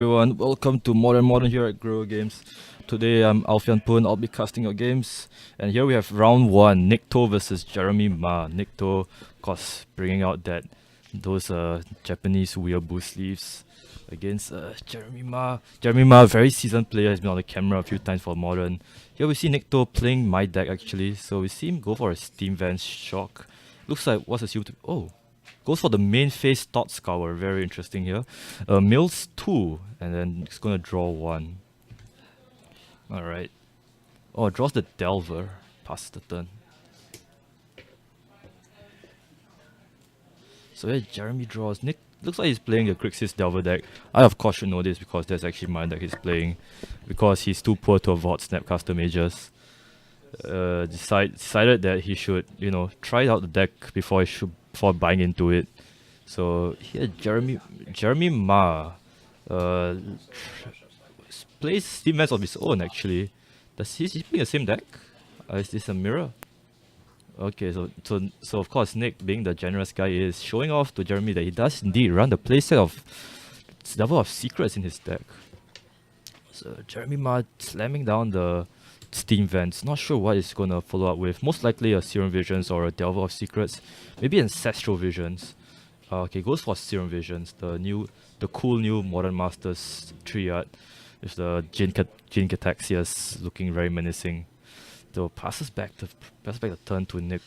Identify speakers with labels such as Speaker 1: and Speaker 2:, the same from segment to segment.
Speaker 1: Everyone, welcome to Modern here at Grow Games. Today I'm Alfian Poon, I'll be casting your games. And here we have round 1, Nikto versus Jeremy Ma. Nikto, of course, bringing out those Japanese weeaboo sleeves against Jeremy Ma. Jeremy Ma, very seasoned player, has been on the camera a few times for Modern. Here we see Nikto playing my deck actually, so we see him go for a Steam Vance Shock. Looks like what's assumed to... Oh! Goes for the main phase Thought Scour, very interesting here. Mills 2, and then it's gonna draw 1. Alright. Oh, draws the Delver. Passes the turn. So yeah, Jeremy draws. Nick looks like he's playing the Grixis Delver deck. I of course should know this because that's actually my deck he's playing. Because he's too poor to avoid Snapcaster Mages. Decided that he should, try out the deck before buying into it. So here, Jeremy Ma plays Steam Vance of his own actually. Does he play the same deck? Is this a mirror? Okay, so of course Nick, being the generous guy, is showing off to Jeremy that he does indeed run the playset of Devil of Secrets in his deck. So Jeremy Ma slamming down the Steam Vents. Not sure what he's gonna follow up with. Most likely a Serum Visions or a Delver of Secrets. Maybe Ancestral Visions. Okay, goes for Serum Visions. The cool new Modern Masters triad with the Jin Cataxias looking very menacing. So passes back the turn to Nick.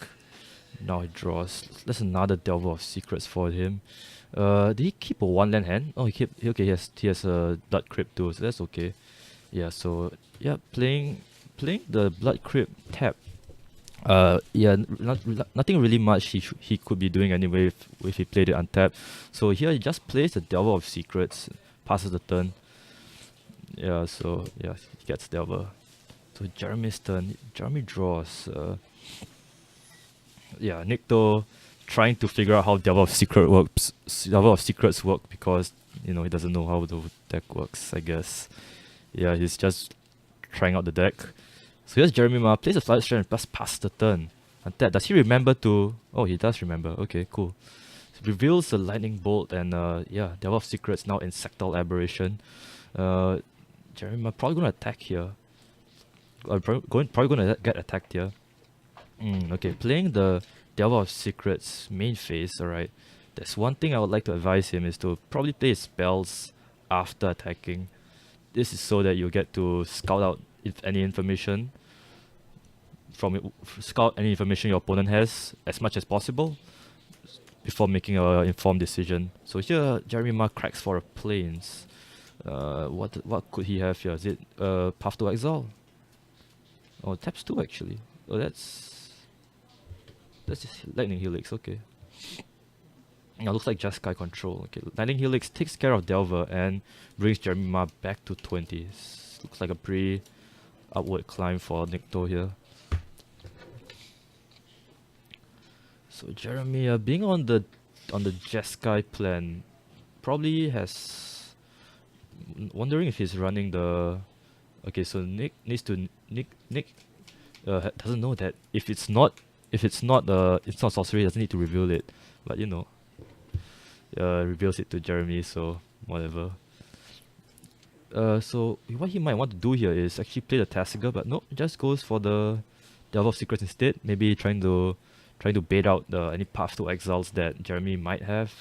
Speaker 1: Now he draws. That's another Delver of Secrets for him. Did he keep a 1-land hand? Oh, he has a Blood Crypt too, so that's okay. Yeah, so yeah, playing the Blood Crypt tap. Nothing really much he could be doing anyway if he played it untapped. So here he just plays the Delver of Secrets, passes the turn. Yeah, so yeah, he gets Delver. So Jeremy's turn. Jeremy draws. Yeah, Nikto trying to figure out how Delver of Secrets work because he doesn't know how the deck works. I guess. Yeah, he's just trying out the deck. So here's Jeremy Ma, plays a Flooded Strand and plus pass the turn. And that, does he remember to... Oh, he does remember. Okay, cool. So reveals the Lightning Bolt and yeah, Devil of Secrets now Insectal Aberration. Jeremy Ma probably gonna attack here. Probably gonna get attacked here. Okay, playing the Devil of Secrets main phase, alright. There's one thing I would like to advise him is to probably play his spells after attacking. This is so that you get to scout out any information your opponent has as much as possible before making an informed decision. So here Jeremy Ma cracks for a Plains. What could he have here? Is it Path to Exile? Oh, taps 2 actually. Oh, that's just Lightning Helix, okay. Now looks like Jeskai control. Okay, Lightning Helix takes care of Delver and brings Jeremy Ma back to 20. Looks like a pretty upward climb for Nikto here. So Jeremy, being on the Jeskai plan, probably has wondering if he's running the. Okay, so Nick doesn't know that if it's not sorcery, he doesn't need to reveal it, but reveals it to Jeremy, so whatever. So what he might want to do here is actually play the Tasigur, but no, just goes for the Delver of Secrets instead. Maybe trying to bait out any Path to Exiles that Jeremy might have,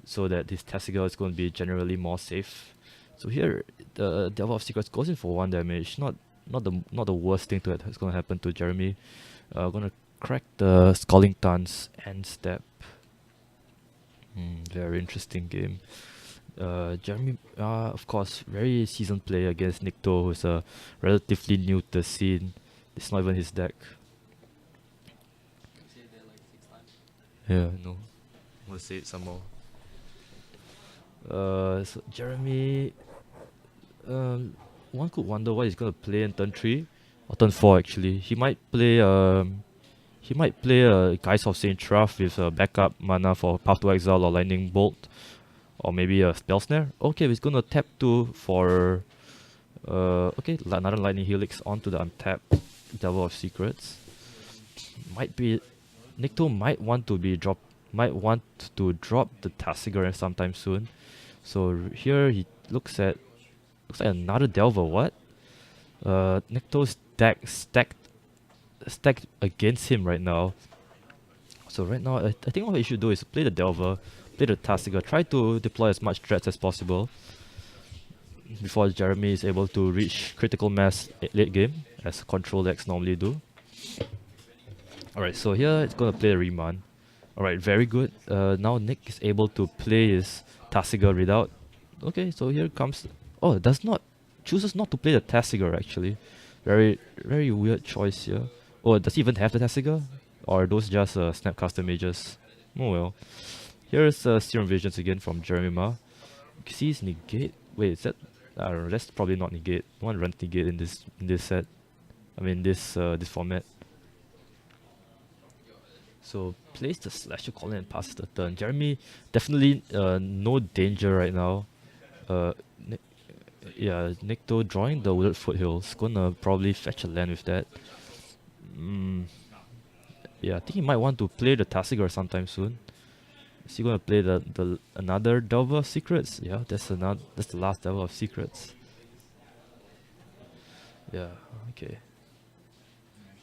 Speaker 1: so that this Tasigur is going to be generally more safe. So here, the Delver of Secrets goes in for 1 damage. Not the worst thing that's going to happen to Jeremy. Gonna crack the Scalding Tons and step. Very interesting game. Jeremy, of course, very seasoned player against Nikto, who's relatively new to the scene. It's not even his deck. Yeah, no. I'm gonna say it some more. So Jeremy, one could wonder what he's gonna play in turn 3 or turn 4 actually. He might play Geist of Saint Truff with backup mana for Path to Exile or Lightning Bolt. Or maybe a Spell Snare. Okay, he's gonna tap 2 for okay, another Lightning Helix onto the untapped Devil of Secrets. Nikto might want to drop the Tasigur sometime soon. So here he looks like another Delver. What? Necto's deck stacked against him right now. So right now, I think what he should do is play the Delver, play the Tasiga, try to deploy as much threats as possible before Jeremy is able to reach critical mass late game, as control decks normally do. Alright, so here it's gonna play the Remand. Alright, very good. Now Nick is able to play his Tasiga without. Okay, so here comes. Oh, chooses not to play the Tasiga actually. Very weird choice here. Oh, does he even have the Tasiga? Or are those just Snapcaster mages? Oh well. Here's Serum Visions again from Jeremy Ma. Grixis negate. Wait, is that? I don't know. That's probably not negate. No one runs negate in this set. I mean this format. So plays the Slasher Colin and passes the turn. Jeremy definitely no danger right now. Nikto drawing the Wooded Foothills. Gonna probably fetch a land with that. Yeah, I think he might want to play the Tasiga sometime soon. Is he gonna play the another Delver of Secrets? Yeah, that's the last Delver of Secrets. Yeah, okay.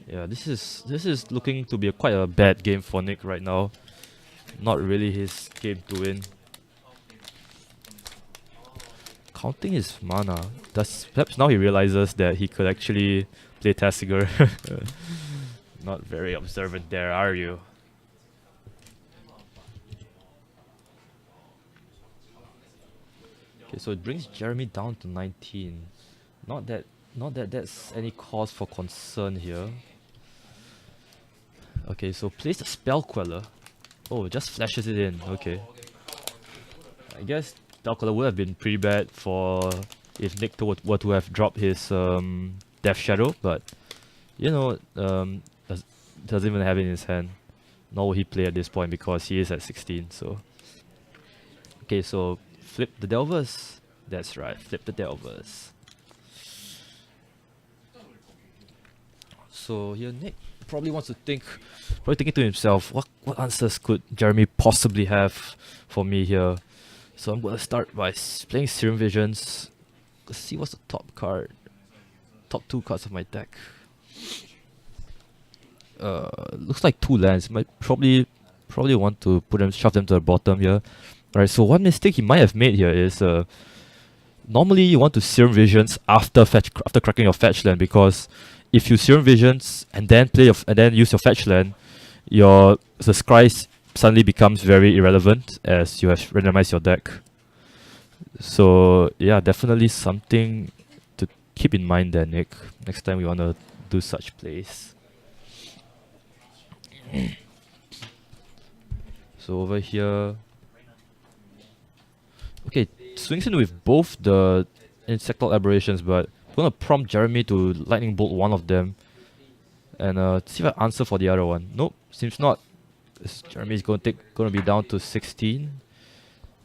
Speaker 1: Yeah, this is looking to be quite a bad game for Nick right now. Not really his game to win. Counting his mana. Perhaps now he realizes that he could actually play Tasiga. Not very observant there, are you? Okay, so it brings Jeremy down to 19. Not that that's any cause for concern here. Okay, so plays the Spell Queller. Oh, just flashes it in. Okay. I guess Spell Queller would have been pretty bad for if Nick were to have dropped his Death Shadow, but you know, doesn't even have it in his hand. Nor will he play at this point because he is at 16. So okay, so flip the Delvers. That's right, flip the Delvers. So here Nick probably wants to probably thinking to himself, what answers could Jeremy possibly have for me here? So I'm gonna start by playing Serum Visions. Let's see what's the top two cards of my deck. Looks like 2 lands. Might probably want to shove them to the bottom here. Alright, so one mistake he might have made here is normally you want to Serum Visions after cracking your fetch land, because if you Serum Visions and then use your fetch land, the Scry suddenly becomes very irrelevant as you have randomized your deck. So yeah, definitely something to keep in mind there, Nick. Next time we want to do such plays. So over here, okay, swings in with both the Insectal Aberrations, but I'm gonna prompt Jeremy to Lightning Bolt one of them and see if I answer for the other one. Nope, seems not. Jeremy's gonna be down to 16,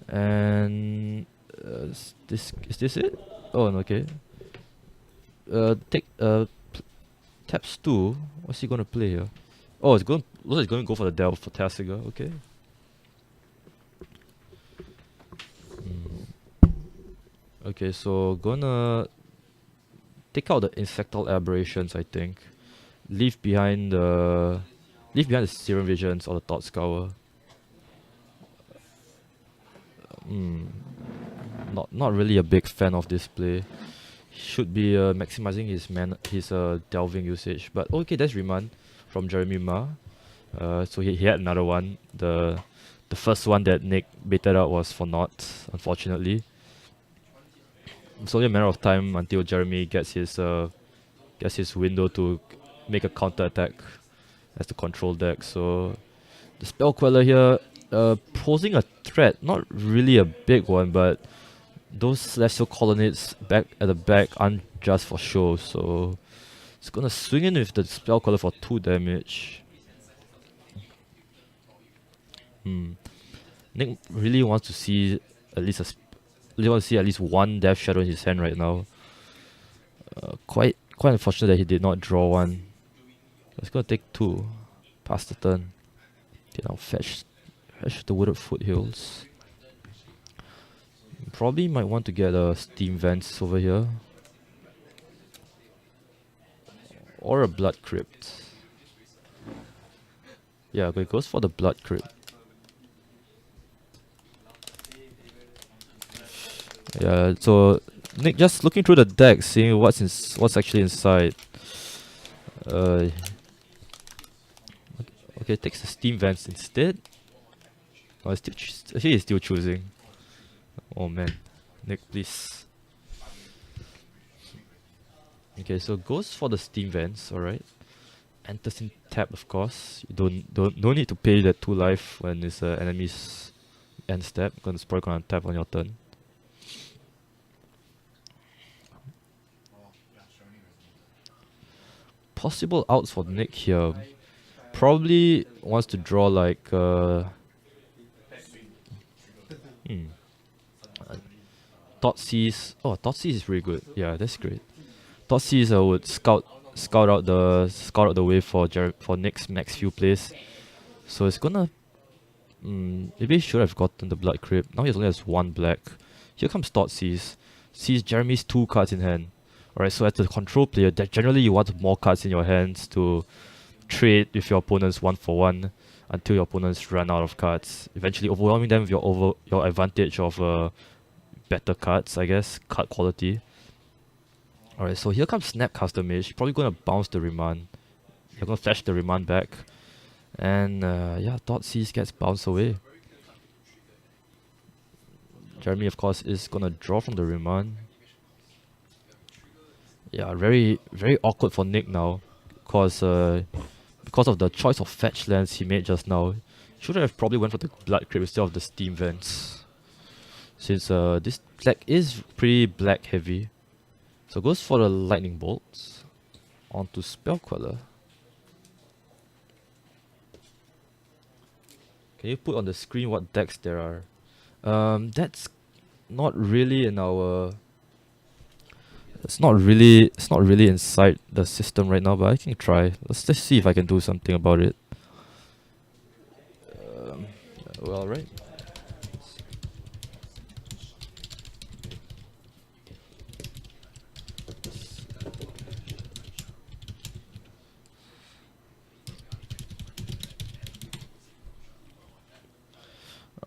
Speaker 1: and is this it? Oh, okay. Taps 2. What's he gonna play here? Oh, it's going to go for the Delve for Tasiga. Okay. Okay, so gonna take out the Insectal Aberrations, I think. Leave behind the Serum Visions or the Thought Scour. Not really a big fan of this play. Should be maximizing his delving usage. But okay, that's Remand from Jeremy Ma. So he had another one. The first one that Nick baited out was for naught, unfortunately. It's only a matter of time until Jeremy gets his window to make a counter attack as the control deck. So the Spell Queller here, posing a threat, not really a big one, but those Celestial Colonnades back at the back aren't just for show. So it's gonna swing in with the Spell Queller for 2 damage. Nick really wants to see at least one Death Shadow in his hand right now. Quite unfortunate that he did not draw one. It's gonna take 2. Pass the turn. Okay, now fetch the Wooded Foothills. Probably might want to get a Steam Vents over here. Or a Blood Crypt. Yeah, okay, goes for the Blood Crypt. Yeah, so Nick just looking through the deck, seeing what's actually inside. Uh, okay, takes the Steam Vents instead. Oh, he's still choosing. Oh man, Nick, please. Okay, so goes for the Steam Vents. All right. Enters in tap, of course. You don't need to pay that 2 life when it's enemy's end step. Because it's probably gonna tap on your turn. Possible outs for Nick here. Probably wants to draw like Thoughtseize. Oh, Thoughtseize is really good. Yeah, that's great. Thoughtseize would scout out the way for Nick's next few plays. So it's gonna maybe he should have gotten the Blood Crypt. Now he only has 1 black. Here comes Thoughtseize. Sees Jeremy's 2 cards in hand. Alright, so as a control player, that generally you want more cards in your hands to trade with your opponents 1-for-1 until your opponents run out of cards. Eventually overwhelming them with your advantage of better cards, I guess, card quality. Alright, so here comes Snapcaster Mage. Probably gonna bounce the Remand. You're gonna flash the Remand back. And yeah, Thoughtseize gets bounced away. Jeremy, of course, is gonna draw from the Remand. Yeah, very awkward for Nick now, because of the choice of fetch lands he made just now. Should have probably went for the Blood Crypt instead of the Steam Vents, since this deck is pretty black heavy. So goes for the Lightning Bolts onto Spell Queller. Can you put on the screen what decks there are? That's not really in our. It's not really inside the system right now, but I can try. Let's just see if I can do something about it. Well, right.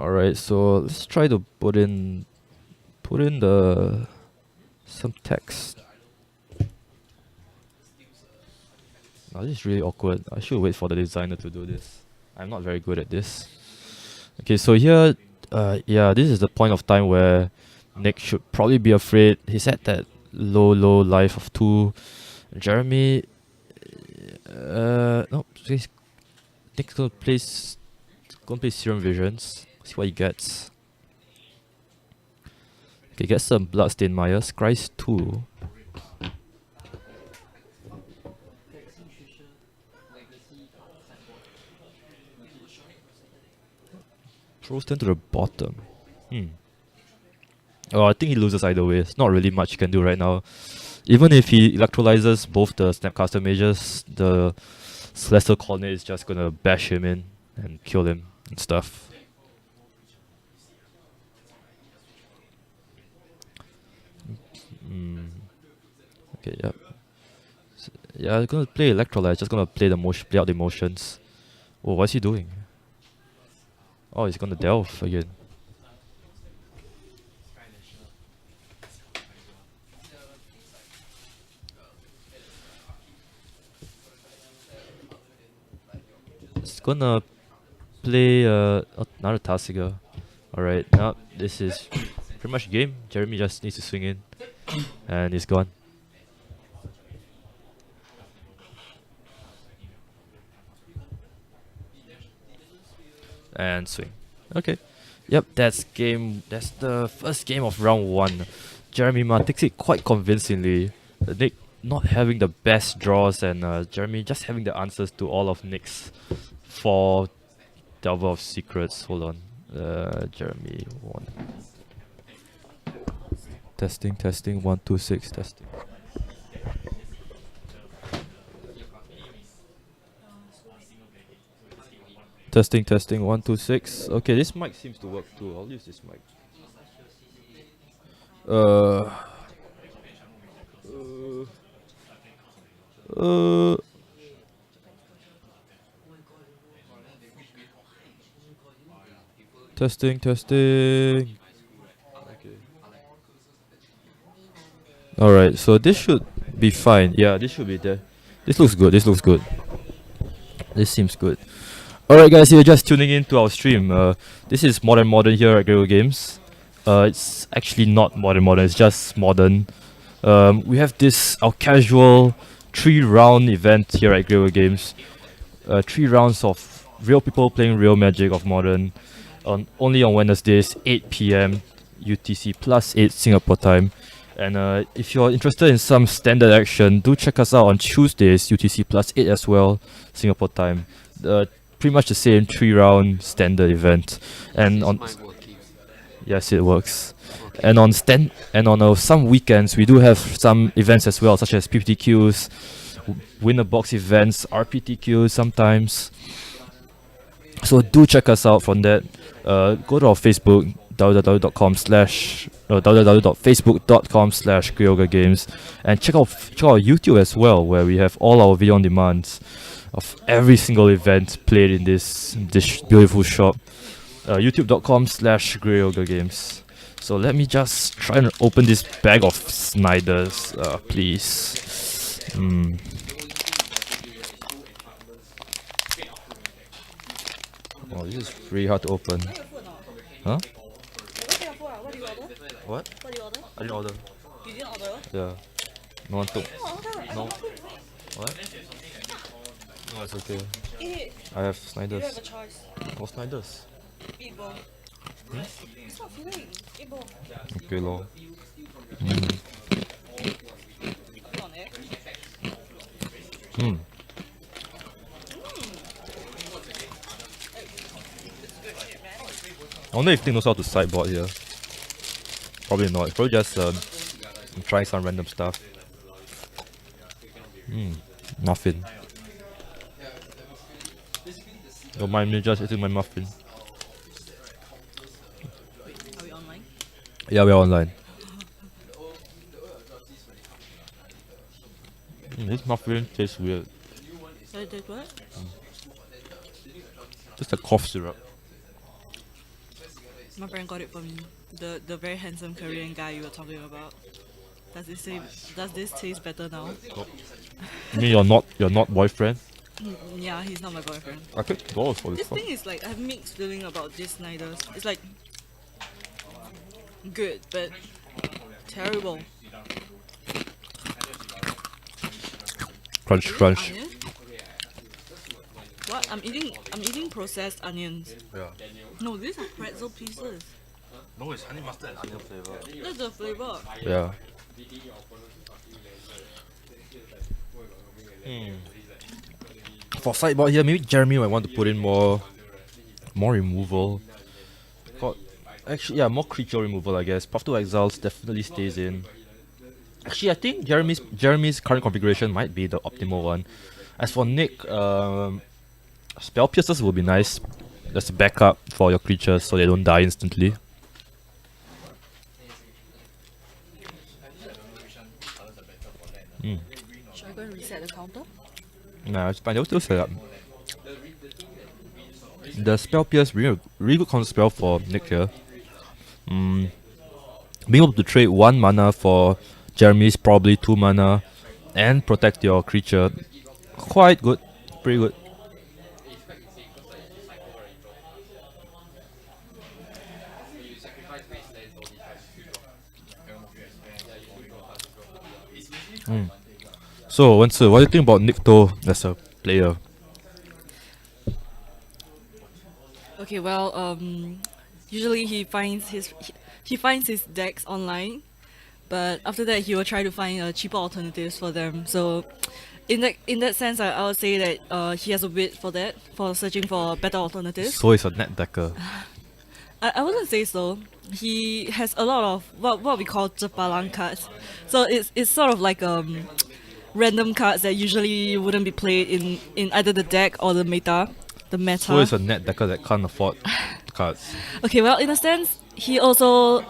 Speaker 1: Alright, so let's try to put in some text. Now this is really awkward. I should wait for the designer to do this. I'm not very good at this. Okay, so here, yeah, this is the point of time where Nick should probably be afraid. He's at that low life of 2. Jeremy, no, Nick's gonna play Serum Visions. See what he gets. Okay, get some Bloodstained Mire. Scry's 2. Throws them to the bottom. Oh, I think he loses either way. It's not really much he can do right now. Even if he electrolyzes both the Snapcaster Mages, the Celestial Colonnade is just gonna bash him in and kill him and stuff. Okay, yeah. So, yeah, I'm gonna play Electrolyte, just gonna play out the emotions. Oh, what's he doing? Oh, he's gonna delve again. It's gonna play another Tasiga. Alright, now this is pretty much game. Jeremy just needs to swing in and he's gone. And swing. Okay. Yep, that's the first game of round 1. Jeremy Ma takes it quite convincingly. Nick not having the best draws and Jeremy just having the answers to all of Nick's 4 Delver of Secrets. Hold on. Jeremy 1. Testing 1 2 6 testing. Testing 1 2 6. Okay, this mic seems to work too. I'll use this mic. Uh, uh, testing, testing. Alright, so this should be fine. Yeah, this should be there. This looks good, this looks good. This seems good. Alright guys, you're just tuning in to our stream. This is Modern here at Grego Games. It's actually not Modern, it's just Modern. We have our casual 3-round event here at Grego Games. 3 rounds of real people playing real Magic of Modern. Only on Wednesdays, 8 PM UTC plus 8 Singapore time. And if you're interested in some standard action, do check us out on Tuesdays, UTC plus 8 as well, Singapore time. Pretty much the same 3-round standard event. And on yes, it works. Okay. And on some weekends, we do have some events as well, such as PPTQs, winner box events, RPTQs sometimes. So do check us out from that. Go to our Facebook, www.facebook.com/Gryoga and check out our YouTube as well, where we have all our video on demands of every single event played in this beautiful shop. YouTube.com/Gryoga. So let me just try and open this bag of Snyders, please. Oh, this is really hard to open. Huh? What? What did you order? I didn't order. You didn't order? Yeah. No one took. No. What? No, it's okay. Eat. I have Snyders. You have a choice. What Snyders? Eat bowl. It's not filling. Eat bowl. Okay, lor. I wonder if they knows how to sideboard here. Probably not. It's probably just trying some random stuff. Muffin. Don't mind me just eating my muffin. Are we online? Yeah, we're online. This muffin tastes weird. Does it taste what? Just a cough syrup. My friend got it for me. The very handsome Korean guy you were talking about. Does this taste better now? Oh. You mean your not boyfriend? Yeah, he's not my boyfriend. I paid $2 for this. This thing is like I have mixed feeling about this Snyders. It's like good but terrible. Crunch. Onion? What? I'm eating processed onions. Yeah. No, these are pretzel pieces. No, it's honey mustard and onion flavor. That's the flavor. Yeah. For sideboard here, maybe Jeremy might want to put in more removal. Actually, yeah, more creature removal, I guess. Path to Exiles definitely stays in. Actually, I think Jeremy's current configuration might be the optimal one. As for Nick, Spell Piercers will be nice. That's a backup for your creatures so they don't die instantly. Should I go and reset the counter? Nah, it's fine. They'll still set up. The Spell Pierce, really good counter spell for Nick here. Being able to trade 1 mana for Jeremy's probably 2 mana and protect your creature. Quite good. Pretty good. So, Wensi, what do you think about Nikto as a player?
Speaker 2: Okay, well, usually he finds his decks online, but after that he will try to find cheaper alternatives for them. So, in that sense, I would say that he has a bit for that, for searching for better alternatives.
Speaker 1: So he's a net decker.
Speaker 2: I wouldn't say so. He has a lot of what we call Jepalang cards. So it's sort of like random cards that usually wouldn't be played in either the deck or the meta.
Speaker 1: So he's a net decker that can't afford cards.
Speaker 2: Okay, well, in a sense, he also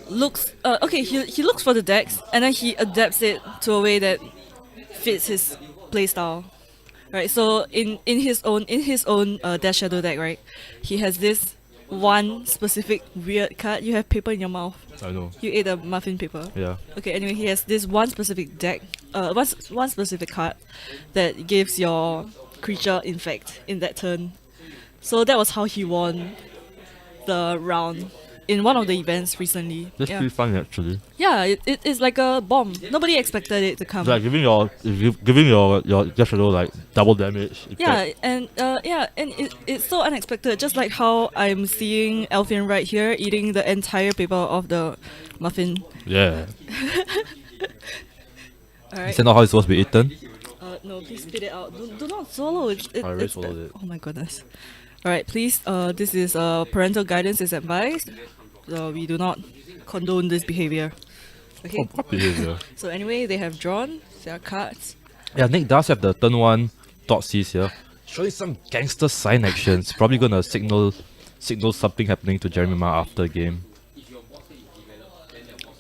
Speaker 2: looks okay. He looks for the decks and then he adapts it to a way that fits his playstyle. Right. So in his own Dash Shadow deck, right, he has this one specific weird card. You have paper in your mouth.
Speaker 1: I know.
Speaker 2: You ate a muffin paper.
Speaker 1: Yeah.
Speaker 2: Okay. Anyway, he has this one specific deck. One specific card that gives your creature infect in that turn. So that was how he won the round in one of the events recently.
Speaker 1: That's
Speaker 2: Yeah.
Speaker 1: pretty fun actually.
Speaker 2: Yeah, it's like a bomb. Nobody expected it to come.
Speaker 1: It's like giving your Dash Shadow like double damage.
Speaker 2: Yeah, and it's so unexpected. Just like how I'm seeing Elfian right here eating the entire paper of the muffin.
Speaker 1: Yeah.
Speaker 2: Alright.
Speaker 1: Is that not how it's supposed to be eaten?
Speaker 2: No, please spit it out. Do not swallow.
Speaker 1: I already
Speaker 2: it's
Speaker 1: swallowed it.
Speaker 2: Oh my goodness. Alright, please. This is parental guidance is advised. We do not condone this behavior. Okay.
Speaker 1: Oh, what behavior?
Speaker 2: So anyway, they have drawn their cards.
Speaker 1: Yeah, Nick does have the turn 1 Thoughtseize here. Showing some gangster sign actions. Probably gonna signal something happening to Jeremy Ma after the game.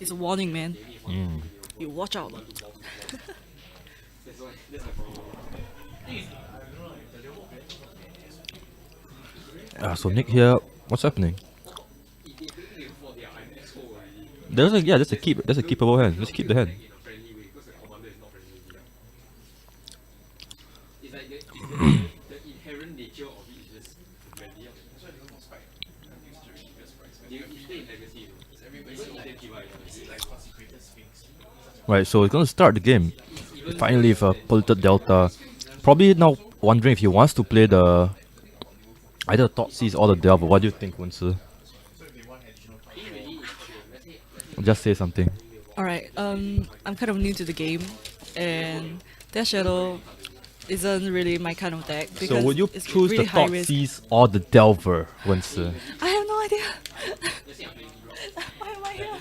Speaker 2: It's a warning, man. You watch out.
Speaker 1: So Nick here, what's happening? There's a keepable hand. Let's keep the hand. Right, so it's gonna start the game. Finally with a polluted Delta. Probably now wondering if he wants to play the either Thoughtseize or the Delver. What do you think, Wensi? Just say something.
Speaker 2: Alright, I'm kind of new to the game, and Dash Shadow isn't really my kind of deck because
Speaker 1: So would you
Speaker 2: it's
Speaker 1: choose
Speaker 2: really
Speaker 1: the
Speaker 2: high risk.
Speaker 1: Thoughtseize or the Delver, Wensi?
Speaker 2: I have no idea. Why am I here?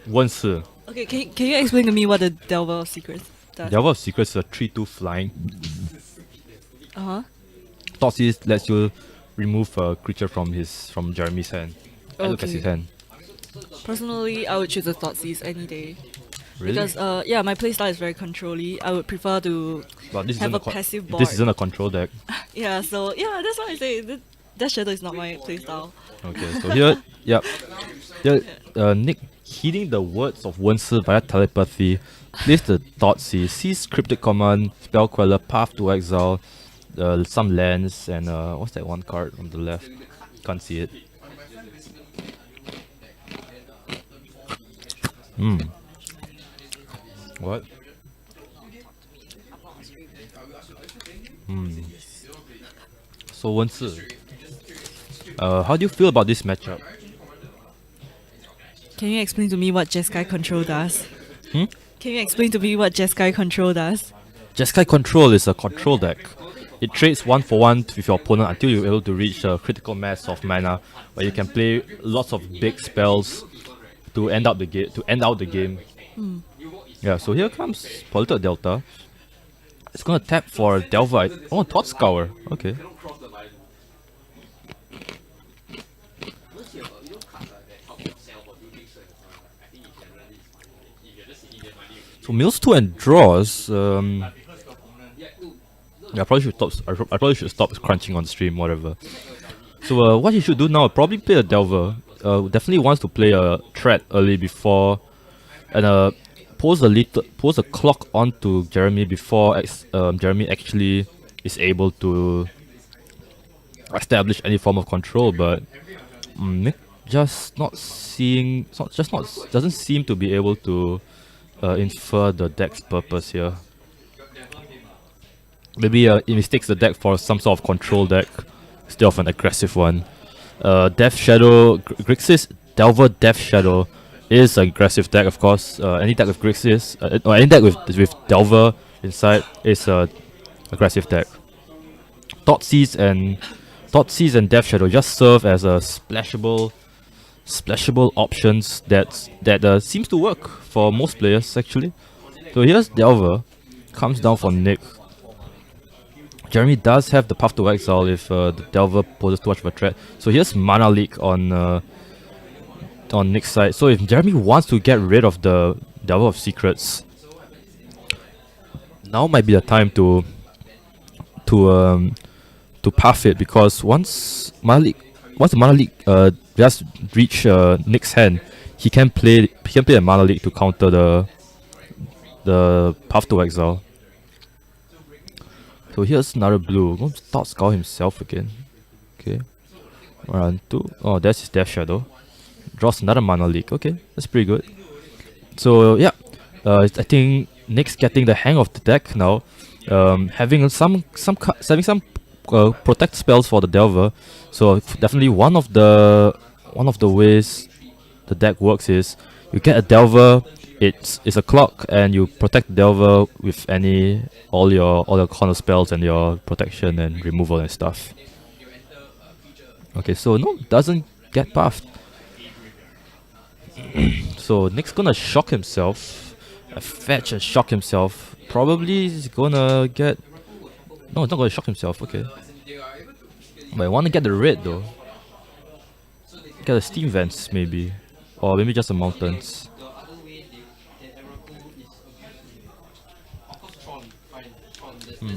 Speaker 1: Wensi.
Speaker 2: Okay, can you explain to me what the Delver of Secrets does?
Speaker 1: Delver of Secrets is a 3/2 flying.
Speaker 2: Uh-huh.
Speaker 1: Thoughtseize lets you remove a creature from Jeremy's hand. And look at his
Speaker 2: Okay.
Speaker 1: hand.
Speaker 2: Personally, I would choose a Thoughtseize any day.
Speaker 1: Really?
Speaker 2: Because my playstyle is very control-y. I would prefer to
Speaker 1: But this
Speaker 2: have
Speaker 1: isn't
Speaker 2: a passive board.
Speaker 1: This isn't a control deck.
Speaker 2: Yeah, so yeah, that's why I say Dash Shadow is not my playstyle.
Speaker 1: Okay, so here, Nick heeding the words of Wensi via telepathy, plays the Thoughtseize, sees Cryptic Command, Spell Queller, Path to Exile, some lands, and what's that one card on the left? Can't see it. What? So Wensi, how do you feel about this matchup?
Speaker 2: Can you explain to me what Jeskai Control does?
Speaker 1: Hmm?
Speaker 2: Can you explain to me what Jeskai Control does?
Speaker 1: Jeskai Control is a control deck. It trades 1-for-1 with your opponent until you're able to reach a critical mass of mana, where you can play lots of big spells to end out the game. Yeah, so here comes Polluted Delta. It's gonna tap for Delver. Oh, Thought Scour. Okay. So mills 2 and draws. Yeah, I probably should stop crunching on stream, whatever. So what he should do now, probably play a Delver. Definitely wants to play a threat early before, and pose a clock onto Jeremy before Jeremy actually is able to establish any form of control. But Nick doesn't seem to be able to infer the deck's purpose here. Maybe he mistakes the deck for some sort of control deck instead of an aggressive one. Death Shadow, Grixis, Delver Death Shadow is an aggressive deck, of course. Any deck with Grixis, or any deck with Delver inside is an aggressive deck. Thoughtseize and Death Shadow just serve as a splashable options that seems to work for most players actually. So here's Delver, comes down for Nick. Jeremy does have the Path to Exile if the Delver poses too much of a threat. So here's Mana Leak on on Nick's side. So if Jeremy wants to get rid of the Delver of Secrets, now might be the time to path it, because once the Mana Leak just reach Nick's hand, he can play a Mana Leak to counter the Path to Exile. So here's another blue. Going to start Skull himself again. Okay. 1, 2. Oh, that's his Death Shadow. Draws another Mana Leak. Okay, that's pretty good. So yeah, I think Nick's getting the hang of the deck now. Having some protect spells for the Delver. So definitely one of the ways the deck works is you get a Delver. It's a clock, and you protect the Delver with all your corner spells and your protection and removal and stuff. Okay, so no, doesn't get buffed. So Nick's gonna shock himself, fetch and shock himself. Probably he's gonna get. No, he's not gonna shock himself. Okay, but I want to get the red though. Get the steam vents maybe, or maybe just the mountains.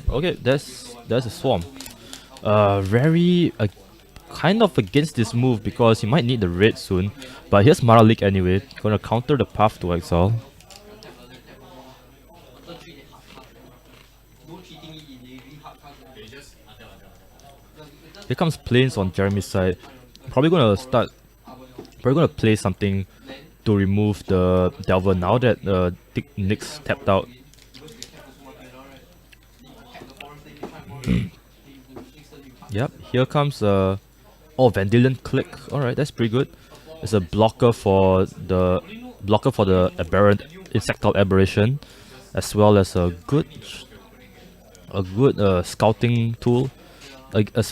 Speaker 1: Okay, there's a swarm. Very kind of against this move because he might need the red soon. But here's Mana Leak anyway. Gonna counter the Path to Exile. Here comes Plains on Jeremy's side. Probably gonna play something to remove the Delver now that Nick's tapped out. Yep, here comes Vendilion Click. Alright, that's pretty good. It's a blocker for the aberrant Insectile Aberration, as well as a good scouting tool. Of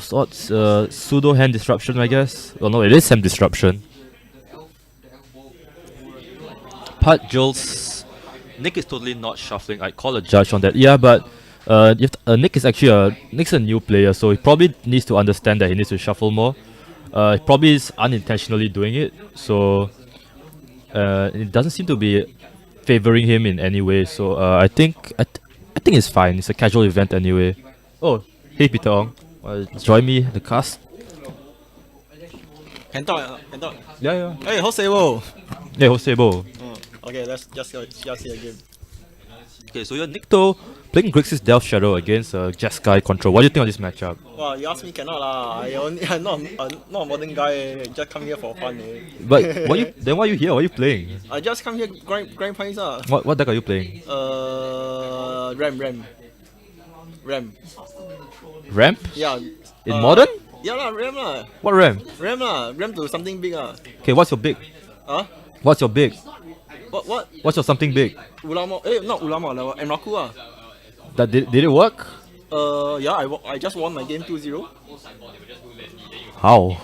Speaker 1: sorts, pseudo hand disruption, I guess. Well, no, it is hand disruption. Part Jules. Nick is totally not shuffling. I'd call a judge on that. Yeah, but Nick's a new player, so he probably needs to understand that he needs to shuffle more. He probably is unintentionally doing it, so it doesn't seem to be favoring him in any way. So I think it's fine. It's a casual event anyway. Oh, hey Peter Ong, join me in the cast.
Speaker 3: Can talk.
Speaker 1: Yeah.
Speaker 3: Hey, Josebo.
Speaker 1: Yeah, Josebo.
Speaker 3: Okay, let's just see again.
Speaker 1: Okay, so you're Nikto playing Grixis Delve Shadow against Jeskai control. What do you think of this matchup?
Speaker 3: Well, you ask me cannot lah. I'm not a modern guy. Just come here for fun.
Speaker 1: But why are you here? What are you playing?
Speaker 3: I just come here grind points lah.
Speaker 1: What deck are you playing?
Speaker 3: Ram.
Speaker 1: Ramp?
Speaker 3: Yeah.
Speaker 1: In modern?
Speaker 3: Yeah lah, Ram lah.
Speaker 1: What Ram?
Speaker 3: Ram to something big lah.
Speaker 1: Okay, what's your big?
Speaker 3: Huh?
Speaker 1: What's your big?
Speaker 3: What?
Speaker 1: What's your something big?
Speaker 3: Ulama? Not Ulama lah. Emraku lah.
Speaker 1: Did it work?
Speaker 3: Yeah, I just won my game 2-0.
Speaker 1: How?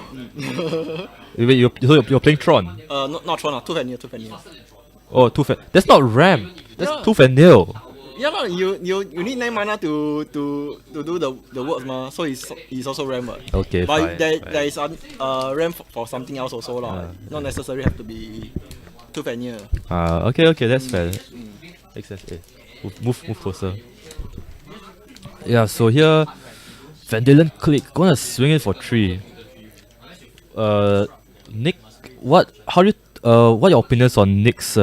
Speaker 1: Wait, you're playing Tron?
Speaker 3: Not Tron lah. Tooth and Nail.
Speaker 1: Oh, Tooth and... That's not Ramp. That's
Speaker 3: Yeah.
Speaker 1: Tooth and Nail.
Speaker 3: Yeah lah, you need 9 mana to do the works ma, so he's also RAM but.
Speaker 1: Okay,
Speaker 3: but
Speaker 1: fine.
Speaker 3: there is RAM for something else also lah. Not necessarily have to be Tooth and Nail.
Speaker 1: Okay, that's fair. Makes sense. Move closer. Yeah, so here, Vendilion Click, gonna swing it for 3. Nick, what are your opinions on Nick's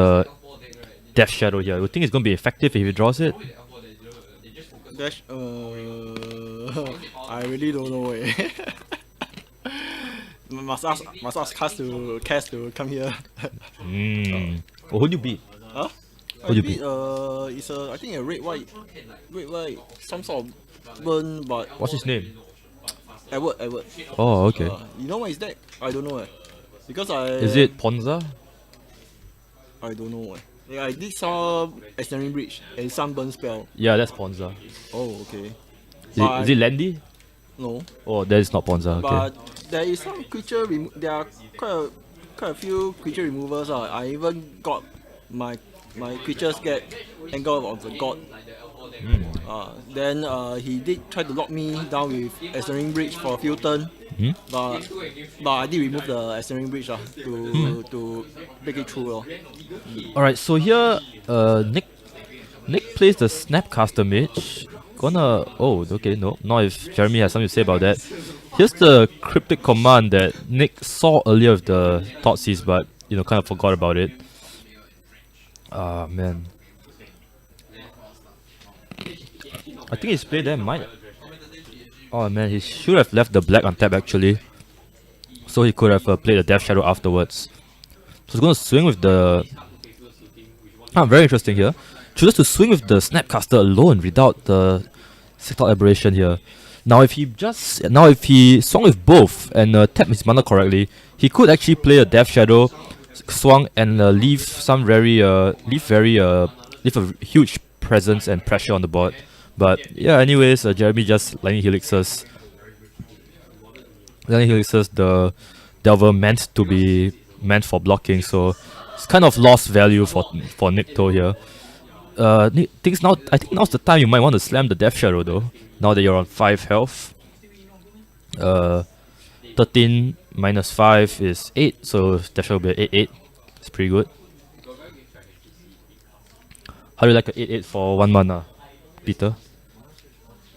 Speaker 1: Death Shadow here? You think it's gonna be effective if he draws it?
Speaker 3: Dash, I really don't know must ask Cass to come here.
Speaker 1: Who do you beat?
Speaker 3: Huh?
Speaker 1: Who do you beat?
Speaker 3: It's I think a red white, some sort of burn, but
Speaker 1: What's his name?
Speaker 3: Edward.
Speaker 1: Oh, okay.
Speaker 3: You know what is that? I don't know because
Speaker 1: Is it Ponza?
Speaker 3: I don't know Yeah, I did saw Ensnaring Bridge and Sunburn spell.
Speaker 1: Yeah, that's Ponza.
Speaker 3: Oh, okay.
Speaker 1: Is it Landy?
Speaker 3: No.
Speaker 1: Oh, that is not Ponza. Okay.
Speaker 3: But there is some creature. There are quite a few creature removers. I even got my creatures get Anger of the God. Then he did try to lock me down with Ensnaring Bridge for a few turns. But I did remove the Ascending Bridge to make it through.
Speaker 1: Alright, so here Nick plays the Snapcaster Mage. Okay, no. Not if Jeremy has something to say about that. Here's the cryptic command that Nick saw earlier with the Thoughtseize, but kind of forgot about it. Ah man. I think his play there might. Oh man, he should have left the black untapped actually. So he could have played the Death Shadow afterwards. So he's gonna swing with the. Very interesting here. Chooses to swing with the Snapcaster alone without the Sector Aberration here. Now if he swung with both and tapped his mana correctly, he could actually play a Death Shadow, swung and leave a huge presence and pressure on the board. But yeah, anyways, Jeremy just Lightning Helixes. The Delver meant for blocking, so it's kind of lost value for Nikto here. I think now's the time you might want to slam the Death Shadow though. Now that you're on 5 health. 13 minus 5 is 8, so Death Shadow will be 8/8. It's pretty good. How do you like a 8/8 for 1 mana, Peter?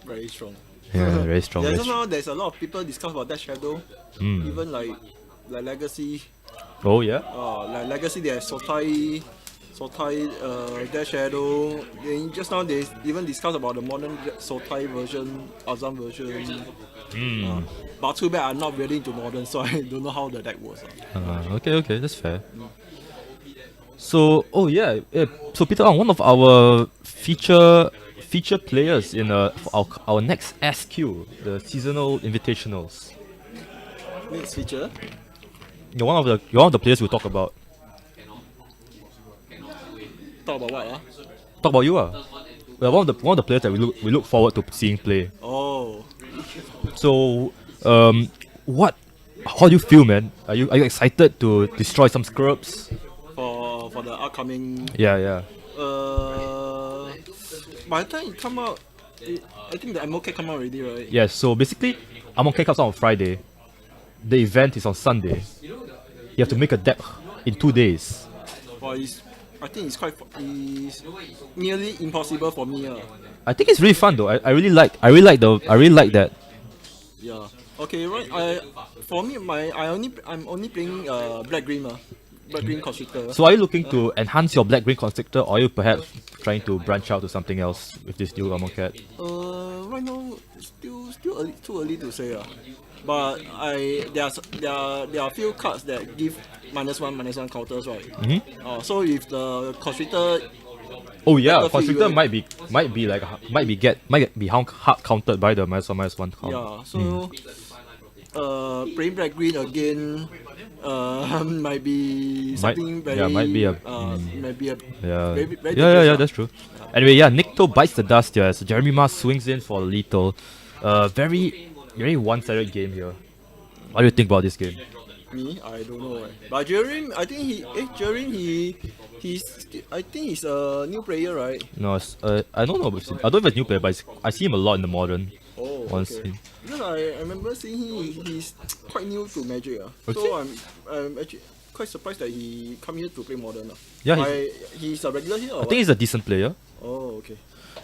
Speaker 3: Very strong.
Speaker 1: Yeah, very strong.
Speaker 3: Yeah, just now there's a lot of people discuss about Death Shadow. Even like Legacy.
Speaker 1: Oh yeah?
Speaker 3: Like Legacy they have Sotai, Death Shadow. Then just now they even discuss about the modern Sotai version, Azam version. But too bad I'm not really into modern, so I don't know how the deck works.
Speaker 1: Okay, that's fair. So, so Peter Ong, one of our feature players in our next SQ, the seasonal invitationals.
Speaker 3: Next feature?
Speaker 1: You're one of the players we'll talk about.
Speaker 3: Talk about what?
Speaker 1: Talk about you, Well, one of the players that we look forward to seeing play.
Speaker 3: Oh.
Speaker 1: So, how do you feel, man? Are you excited to destroy some scrubs?
Speaker 3: For the upcoming.
Speaker 1: Yeah.
Speaker 3: By the time it come out, I think the MOK come out already, right?
Speaker 1: Yeah. So basically, MOK comes out on Friday. The event is on Sunday. You have to make a deck in 2 days.
Speaker 3: Well, I think it's nearly impossible for me.
Speaker 1: I think it's really fun though. I really like that.
Speaker 3: Yeah. Okay, right. For me, I'm only playing black green Constrictor.
Speaker 1: So are you looking to enhance your black green Constrictor, or are you perhaps trying to branch out to something else with this new Cat?
Speaker 3: Right now, still too early to say. But there are a few cards that give -1/-1 counters, right? So if the Constrictor.
Speaker 1: Oh yeah, Constrictor might be hard countered by the -1/-1 count.
Speaker 3: Yeah, so playing black green again might be something very.
Speaker 1: Yeah, might be a.
Speaker 3: Very
Speaker 1: Yeah, that's true. Anyway, Nikto bites the dust here as Jeremy Ma swings in for lethal. Very one-sided game here. What do you think about this game?
Speaker 3: Me, I don't know. But Jeremy, I think he's a new player, right?
Speaker 1: No, I don't know. I don't have a new player, but I see him a lot in the modern.
Speaker 3: Oh, okay. Because I remember seeing he's quite new to Magic.
Speaker 1: Okay.
Speaker 3: So I'm actually quite surprised that he come here to play modern.
Speaker 1: Yeah,
Speaker 3: he's a regular here.
Speaker 1: I think he's a decent player.
Speaker 3: Oh, okay.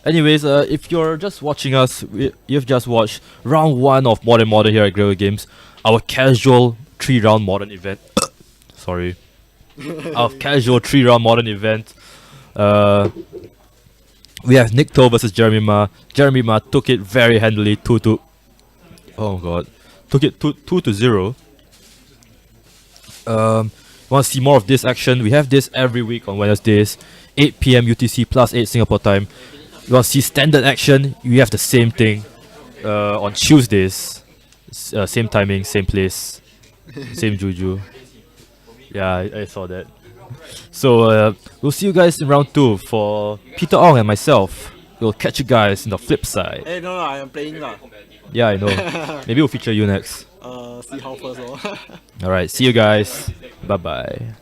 Speaker 1: Anyways, if you're just watching us, you've just watched round 1 of Modern here at Griller Games, our casual 3-round Modern event. Sorry. Our casual 3-round Modern event. We have Nikto versus Jeremy Ma. Jeremy Ma took it very handily, 2-2. Oh god. Took it 2-0. Want to see more of this action? We have this every week on Wednesdays, 8 PM UTC +8 Singapore time. You want to see standard action? We have the same thing on Tuesdays. Same timing, same place, same juju. Yeah, I saw that. So we'll see you guys in round 2 for Peter Ong and myself. We'll catch you guys in the flip side.
Speaker 3: Hey, no, I am playing lah.
Speaker 1: Yeah, I know. Maybe we'll feature you next.
Speaker 3: See how first.
Speaker 1: Alright, see you guys. Bye bye.